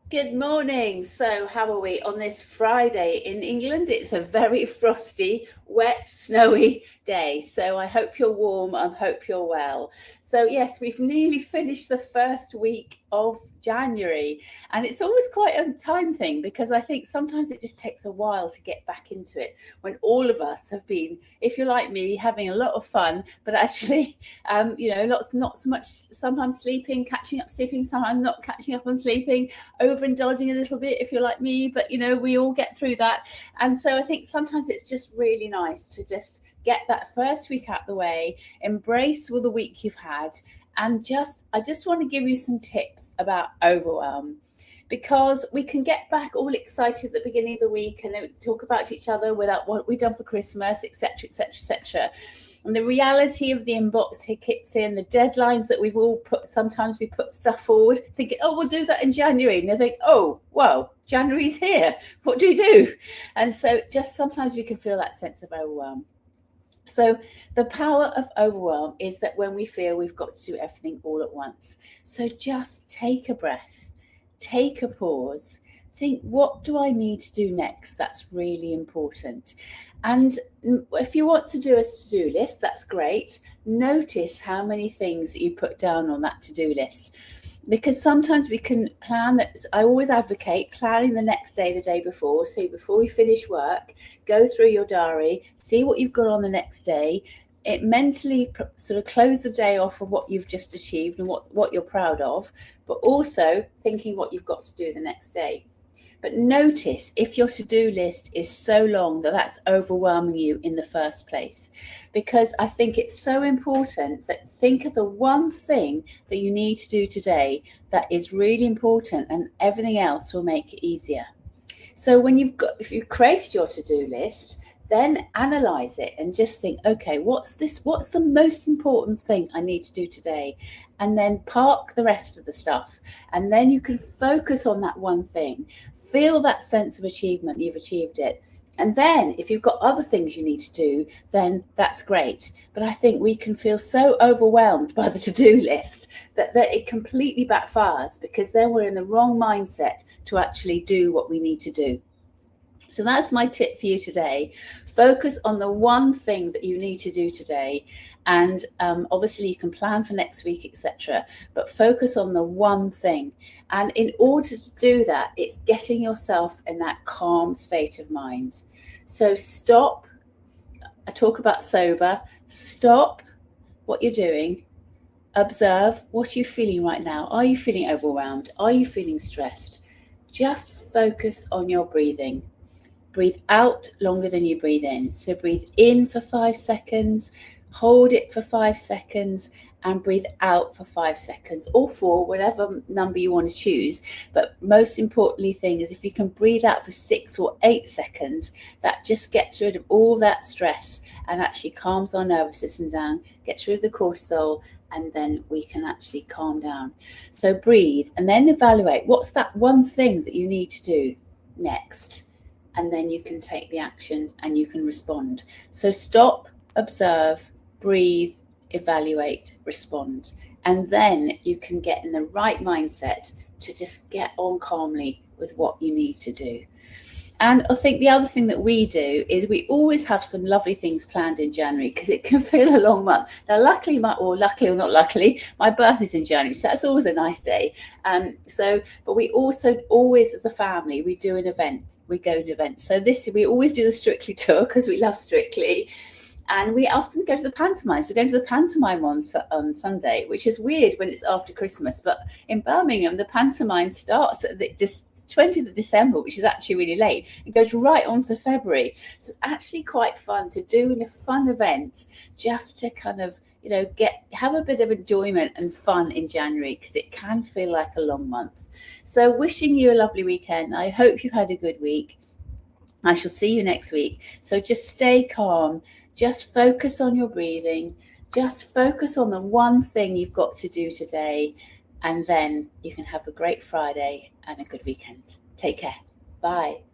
Good morning. So, how are we on this Friday in England? It's a very frosty, wet, snowy day. So, I hope you're warm. I hope you're well. So, yes, we've nearly finished the first week of January, and it's always quite a time thing because I think sometimes it just takes a while to get back into it when all of us have been, if you're like me, having a lot of fun, but actually, lots, not so much, sometimes sleeping, catching up sleeping, sometimes not catching up on sleeping, overindulging a little bit if you're like me, but we all get through that. And so I think sometimes it's just really nice to just get that first week out the way, embrace all the week you've had, and I just want to give you some tips about overwhelm, because we can get back all excited at the beginning of the week and then talk about each other without what we've done for Christmas, etc., etc., etc. And the reality of the inbox kicks in, the deadlines that we've all put, sometimes we put stuff forward thinking, oh, we'll do that in January. And they think, oh, well, January's here. What do we do? And so just sometimes we can feel that sense of overwhelm. So the power of overwhelm is that when we feel we've got to do everything all at once. So just take a breath, take a pause, think, what do I need to do next? That's really important. And if you want to do a to-do list, that's great. Notice how many things that you put down on that to-do list, because sometimes we can plan that. I always advocate planning the next day, the day before. So before we finish work, go through your diary, see what you've got on the next day. It mentally sort of close the day off of what you've just achieved and what you're proud of, but also thinking what you've got to do the next day. But notice if your to-do list is so long that that's overwhelming you in the first place, because I think it's so important that think of the one thing that you need to do today that is really important, and everything else will make it easier. So if you've created your to-do list, then analyze it and just think, okay, what's the most important thing I need to do today? And then park the rest of the stuff. And then you can focus on that one thing. Feel that sense of achievement, you've achieved it. And then if you've got other things you need to do, then that's great. But I think we can feel so overwhelmed by the to-do list that it completely backfires, because then we're in the wrong mindset to actually do what we need to do. So that's my tip for you today. Focus on the one thing that you need to do today. And obviously you can plan for next week, etc. But focus on the one thing. And in order to do that, it's getting yourself in that calm state of mind. So stop. I talk about sober. Stop what you're doing. Observe, what are you feeling right now? Are you feeling overwhelmed? Are you feeling stressed? Just focus on your breathing. Breathe out longer than you breathe in. So breathe in for 5 seconds, hold it for 5 seconds, and breathe out for 5 seconds, or 4, whatever number you want to choose. But most importantly thing is, if you can breathe out for 6 or 8 seconds, that just gets rid of all that stress and actually calms our nervous system down, gets rid of the cortisol, and then we can actually calm down. So breathe and then evaluate what's that one thing that you need to do next. And then you can take the action and you can respond. So stop, observe, breathe, evaluate, respond. And then you can get in the right mindset to just get on calmly with what you need to do. And I think the other thing that we do is we always have some lovely things planned in January, because it can feel a long month. Now, luckily or not luckily, my birthday's in January, so that's always a nice day. But we also always, as a family, we do an event. We go to events. So we always do the Strictly tour because we love Strictly. And we often go to the pantomime. So we're going to the pantomime on Sunday, which is weird when it's after Christmas. But in Birmingham, the pantomime starts at the 20th of December, which is actually really late. It goes right on to February. So it's actually quite fun to do in a fun event, just to kind of, have a bit of enjoyment and fun in January, because it can feel like a long month. So wishing you a lovely weekend. I hope you've had a good week. I shall see you next week. So just stay calm. Just focus on your breathing. Just focus on the one thing you've got to do today. And then you can have a great Friday and a good weekend. Take care. Bye.